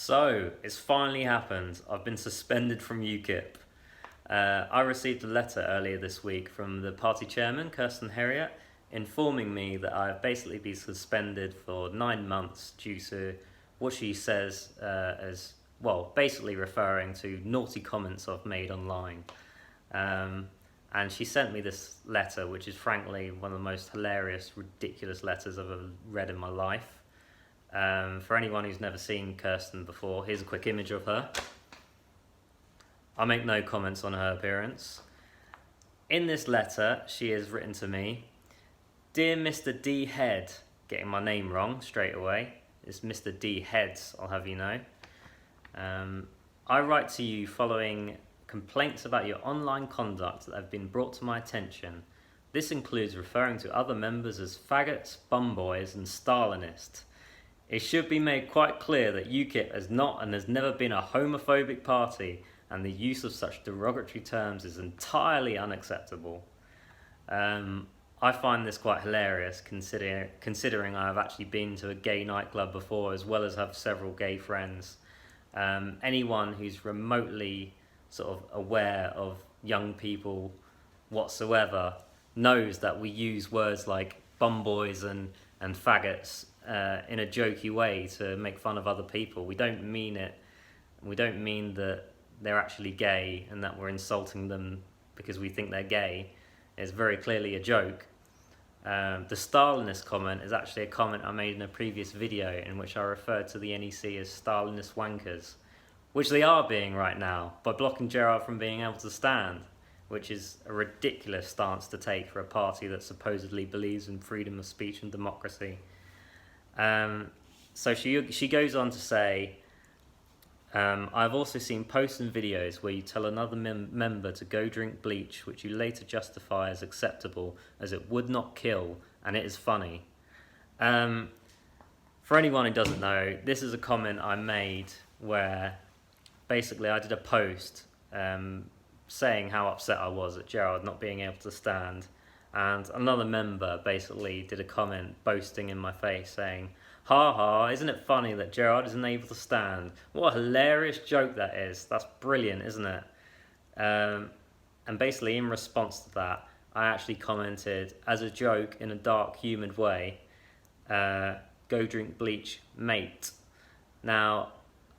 So, it's finally happened. I've been suspended from UKIP. I received a letter earlier this week from the party chairman, Kirstan Herriot, informing me that I've basically been suspended for 9 months due to what she says as, well, basically referring to naughty comments I've made online. And she sent me this letter, which is frankly one of the most hilarious, ridiculous letters I've ever read in my life. For anyone who's never seen Kirstan before, here's a quick image of her. I make no comments on her appearance. In this letter, she has written to me, "Dear Mr. D. Head," getting my name wrong straight away. It's Mr. D. Heads, I'll have you know. I write to you following complaints about your online conduct that have been brought to my attention. This includes referring to other members as faggots, bumboys, and Stalinists. It should be made quite clear that UKIP has not and has never been a homophobic party, and the use of such derogatory terms is entirely unacceptable. I find this quite hilarious, considering I have actually been to a gay nightclub before, as well as have several gay friends. Anyone who's remotely sort of aware of young people whatsoever knows that we use words like bumboys and faggots in a jokey way to make fun of other people. We don't mean it. We don't mean that they're actually gay and that we're insulting them because we think they're gay. It's very clearly a joke. The Stalinist comment is actually a comment I made in a previous video in which I referred to the NEC as Stalinist wankers, which they are being right now by blocking Gerard from being able to stand, which is a ridiculous stance to take for a party that supposedly believes in freedom of speech and democracy. So she goes on to say, I've also seen posts and videos where you tell another member to go drink bleach, which you later justify as acceptable as it would not kill, and it is funny. For anyone who doesn't know, this is a comment I made where basically I did a post saying how upset I was at Gerard not being able to stand, and another member basically did a comment boasting in my face saying, "Ha ha, isn't it funny that Gerard isn't able to stand? What a hilarious joke that is. That's brilliant, isn't it?" And basically in response to that, I actually commented, as a joke in a dark, humid way, "Go drink bleach, mate." Now,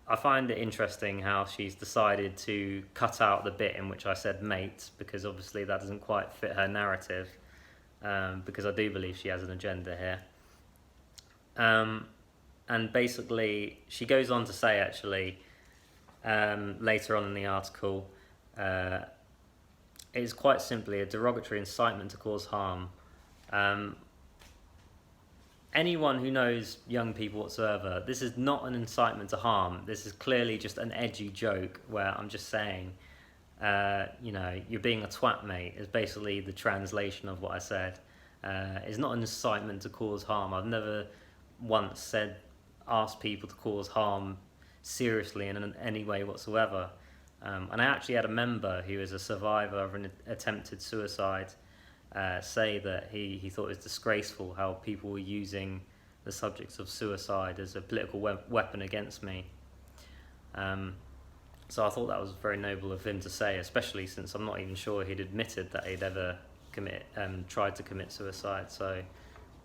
I find it interesting how she's decided to cut out the bit in which I said mate, because obviously that doesn't quite fit her narrative, because I do believe she has an agenda here. And basically, she goes on to say, actually, later on in the article, it is quite simply a derogatory incitement to cause harm. Anyone who knows young people whatsoever, this is not an incitement to harm. This is clearly just an edgy joke where I'm just saying, you're being a twat, mate, is basically the translation of what I said. It's not an incitement to cause harm. I've never once asked people to cause harm seriously in any way whatsoever. And I actually had a member who is a survivor of an attempted suicide say that he thought it was disgraceful how people were using the subjects of suicide as a political weapon against me. So I thought that was very noble of him to say, especially since I'm not even sure he'd admitted that he'd ever tried to commit suicide. So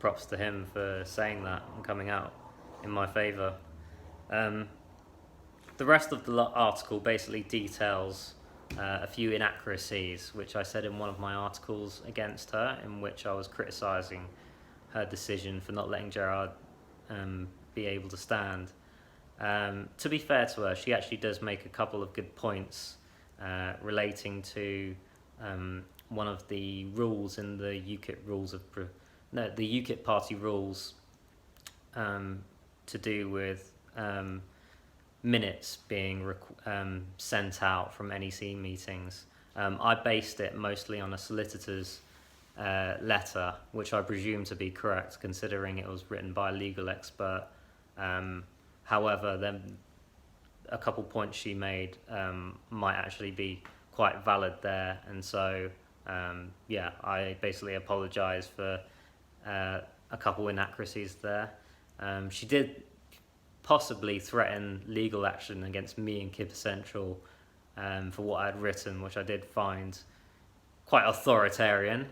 props to him for saying that and coming out in my favour. The rest of the article basically details a few inaccuracies, which I said in one of my articles against her, in which I was criticising her decision for not letting Gerard be able to stand. To be fair to her, she actually does make a couple of good points relating to one of the rules in the UKIP the UKIP party rules to do with minutes being sent out from NEC meetings. I based it mostly on a solicitor's letter, which I presume to be correct considering it was written by a legal expert. However, then a couple points she made might actually be quite valid there, and so I basically apologise for a couple inaccuracies there. She did possibly threaten legal action against me and Kipper Central for what I had written, which I did find quite authoritarian.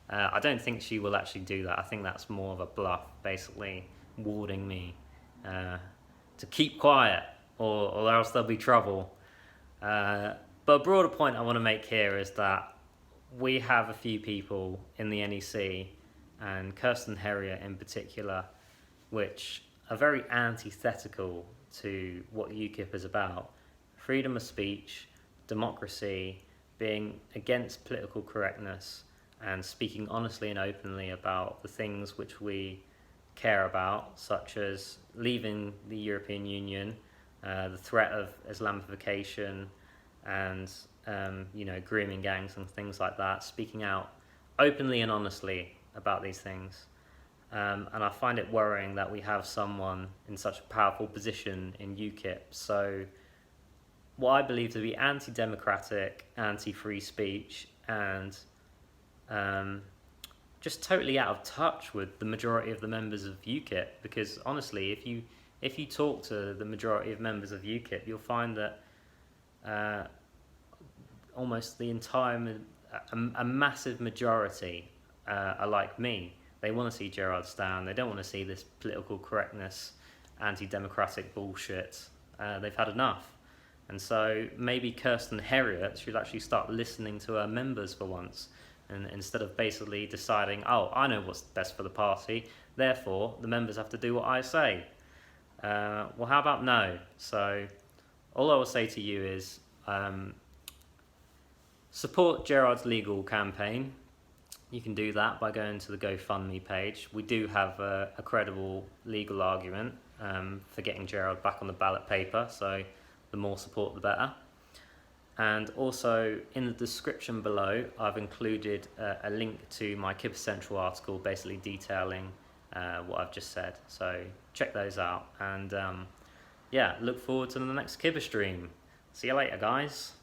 I don't think she will actually do that. I think that's more of a bluff, basically warning me to keep quiet or else there'll be trouble. But a broader point I want to make here is that we have a few people in the NEC, and Kirstan Herriot in particular, which are very antithetical to what UKIP is about. Freedom of speech, democracy, being against political correctness, and speaking honestly and openly about the things which we care about, such as leaving the European Union, the threat of Islamification, and grooming gangs and things like that, speaking out openly and honestly about these things. And I find it worrying that we have someone in such a powerful position in UKIP. So what I believe to be anti-democratic, anti-free speech, and just totally out of touch with the majority of the members of UKIP. Because honestly, if you talk to the majority of members of UKIP, you'll find that almost the entire, a massive majority are like me. They want to see Gerard stand. They don't want to see this political correctness, anti-democratic bullshit. They've had enough. And so maybe Kirstan Herriot should actually start listening to her members for once, and instead of basically deciding, oh, I know what's best for the party, therefore the members have to do what I say. Well, how about no? So all I will say to you is support Gerard's legal campaign. You can do that by going to the GoFundMe page. We do have a credible legal argument for getting Gerard back on the ballot paper, so the more support the better. And also in the description below, I've included a link to my Kipper Central article basically detailing what I've just said. So check those out, and look forward to the next Kipper stream. See you later, guys.